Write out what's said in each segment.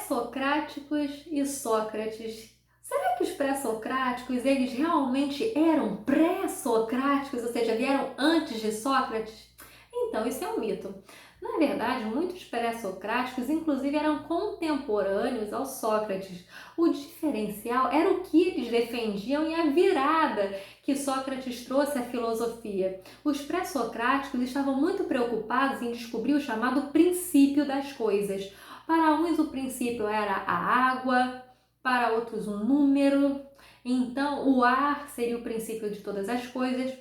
Pré-socráticos e Sócrates. Será que os pré-socráticos, eles realmente eram pré-socráticos, ou seja, vieram antes de Sócrates? Então, isso é um mito. Na verdade, muitos pré-socráticos, inclusive, eram contemporâneos ao Sócrates. O diferencial era o que eles defendiam e a virada que Sócrates trouxe à filosofia. Os pré-socráticos estavam muito preocupados em descobrir o chamado princípio das coisas. Para uns, o princípio era a água, para outros, um número. Então, o ar seria o princípio de todas as coisas.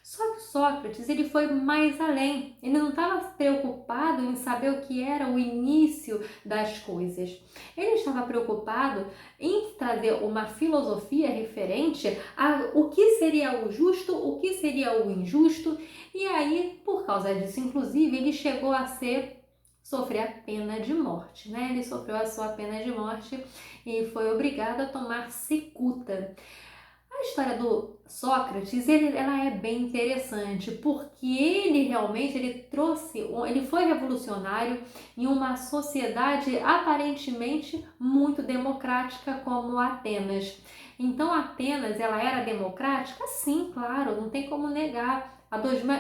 Só que Sócrates, ele foi mais além. Ele não estava preocupado em saber o que era o início das coisas. Ele estava preocupado em trazer uma filosofia referente a o que seria o justo, o que seria o injusto. E aí, por causa disso, inclusive, ele chegou a sofrer a pena de morte, né? Ele sofreu a sua pena de morte e foi obrigado a tomar cicuta. A história do Sócrates, ela é bem interessante, porque ele foi revolucionário em uma sociedade aparentemente muito democrática como Atenas. Então, Atenas, ela era democrática? Sim, claro, não tem como negar.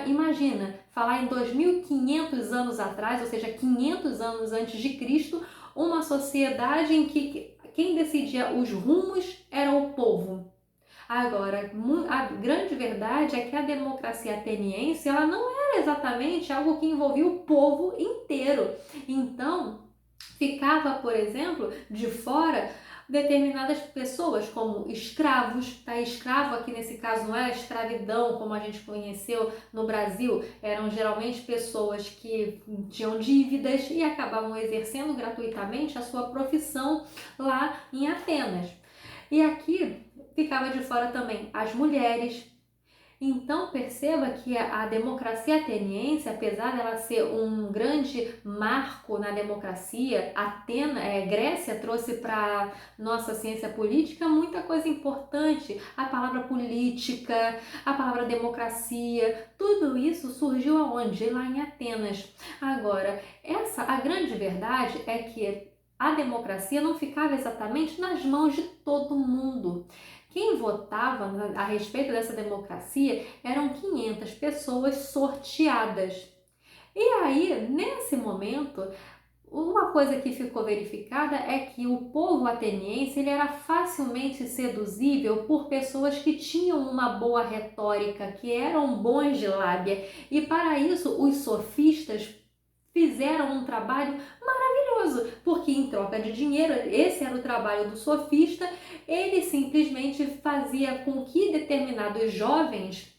Imagina, falar em 2.500 anos atrás, ou seja, 500 anos antes de Cristo, uma sociedade em que quem decidia os rumos era o povo. Agora, a grande verdade é que a democracia ateniense, ela não era exatamente algo que envolvia o povo inteiro. Então, ficava, por exemplo, de fora determinadas pessoas, como escravos, tá? Escravo aqui nesse caso não é escravidão como a gente conheceu no Brasil, eram geralmente pessoas que tinham dívidas e acabavam exercendo gratuitamente a sua profissão lá em Atenas. E aqui ficava de fora também as mulheres. Então perceba que a democracia ateniense, apesar dela ser um grande marco na democracia, Grécia trouxe para nossa ciência política muita coisa importante. A palavra política, a palavra democracia, tudo isso surgiu aonde? Lá em Atenas. Agora, a grande verdade é que a democracia não ficava exatamente nas mãos de todo mundo. Quem votava a respeito dessa democracia eram 500 pessoas sorteadas. E aí, nesse momento, uma coisa que ficou verificada é que o povo ateniense ele era facilmente seduzível por pessoas que tinham uma boa retórica, que eram bons de lábia. E para isso, os sofistas fizeram um trabalho maravilhoso, porque em troca de dinheiro, esse era o trabalho do sofista, ele simplesmente fazia com que determinados jovens,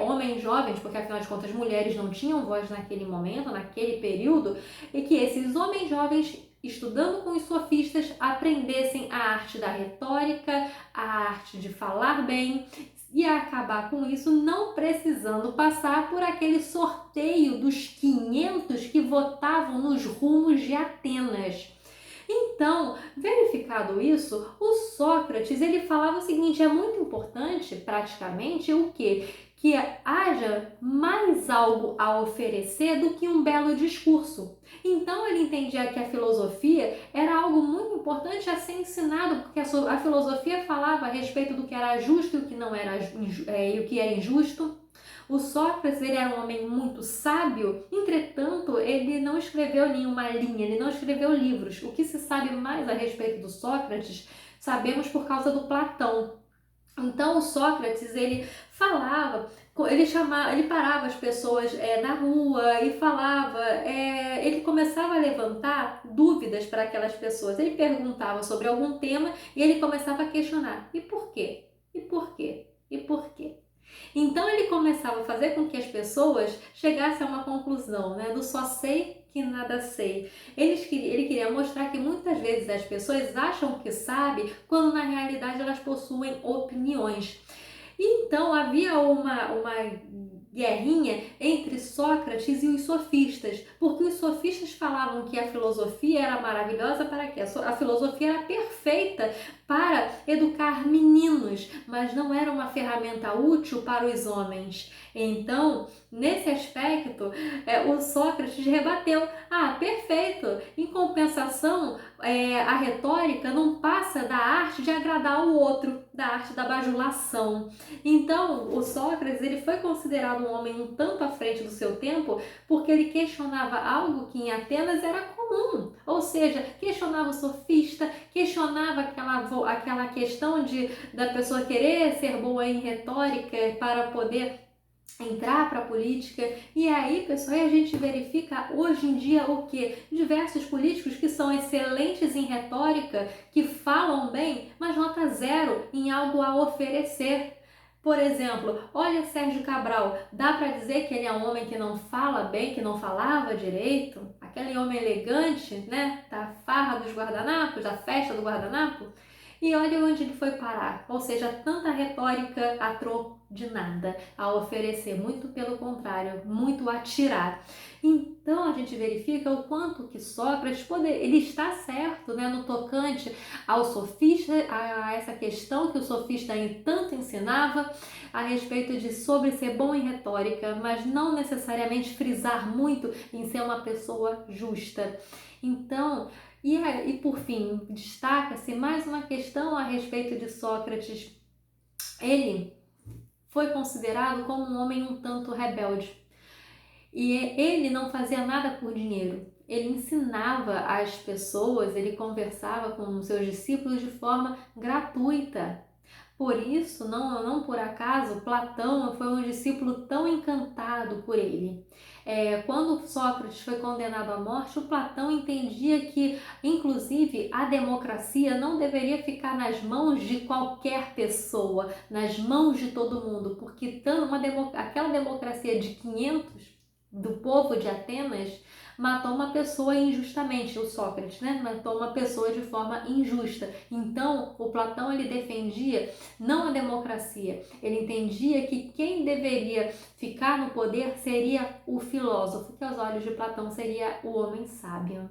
homens jovens, porque afinal de contas mulheres não tinham voz naquele momento, naquele período, e que esses homens jovens, estudando com os sofistas, aprendessem a arte da retórica, a arte de falar bem, e acabar com isso não precisando passar por aquele sorteio dos 500 que votavam nos rumos de Atenas. Então, verificado isso, o Sócrates ele falava o seguinte: é muito importante, praticamente, o quê? Que haja mais algo a oferecer do que um belo discurso. Então ele entendia que a filosofia era algo muito importante a ser ensinado, porque a filosofia falava a respeito do que era justo e o que não era e o que era injusto. O Sócrates ele era um homem muito sábio, entretanto, ele não escreveu nenhuma linha, ele não escreveu livros. O que se sabe mais a respeito do Sócrates, sabemos por causa do Platão. Então, o Sócrates, ele falava, ele parava as pessoas na rua e falava, ele começava a levantar dúvidas para aquelas pessoas. Ele perguntava sobre algum tema e ele começava a questionar. E por quê? E por quê? E por quê? Então ele começava a fazer com que as pessoas chegassem a uma conclusão, né, do só sei que nada sei. Ele queria mostrar que muitas vezes as pessoas acham que sabem, quando na realidade elas possuem opiniões. Então havia uma guerrinha entre Sócrates e os sofistas, porque os sofistas falavam que a filosofia era maravilhosa para quê? A filosofia era perfeita para educar meninos, mas não era uma ferramenta útil para os homens. Então, nesse aspecto, o Sócrates rebateu: Ah, perfeito! Em compensação, a retórica não passa da arte de agradar o outro, da arte da bajulação. Então, o Sócrates ele foi considerado um homem um tanto à frente do seu tempo porque ele questionava algo que em Atenas era comum, ou seja, questionava o sofista, questionava aquela questão da pessoa querer ser boa em retórica para poder entrar para a política. E aí, pessoal, a gente verifica hoje em dia o que? Diversos políticos que são excelentes em retórica, que falam bem, mas nota zero em algo a oferecer. Por exemplo, olha Sérgio Cabral, dá para dizer que ele é um homem que não fala bem, que não falava direito? Aquele homem elegante, né, da farra dos guardanapos, da festa do guardanapo? E olha onde ele foi parar, ou seja, tanta retórica a troco de nada, a oferecer, muito pelo contrário, muito a tirar. Então a gente verifica o quanto que Sócrates ele está certo, né, no tocante ao sofista, a essa questão que o sofista tanto ensinava a respeito de sobre ser bom em retórica, mas não necessariamente frisar muito em ser uma pessoa justa. Então, e por fim, destaca-se mais uma questão a respeito de Sócrates. Ele foi considerado como um homem um tanto rebelde. E ele não fazia nada por dinheiro. Ele ensinava as pessoas, ele conversava com seus discípulos de forma gratuita. Por isso, não por acaso, Platão foi um discípulo tão encantado por ele. Quando Sócrates foi condenado à morte, o Platão entendia que, inclusive, a democracia não deveria ficar nas mãos de qualquer pessoa, nas mãos de todo mundo, porque aquela democracia de 500 do povo de Atenas matou uma pessoa injustamente, o Sócrates, né? Matou uma pessoa de forma injusta. Então, o Platão ele defendia não a democracia, ele entendia que quem deveria ficar no poder seria o filósofo, que aos olhos de Platão seria o homem sábio.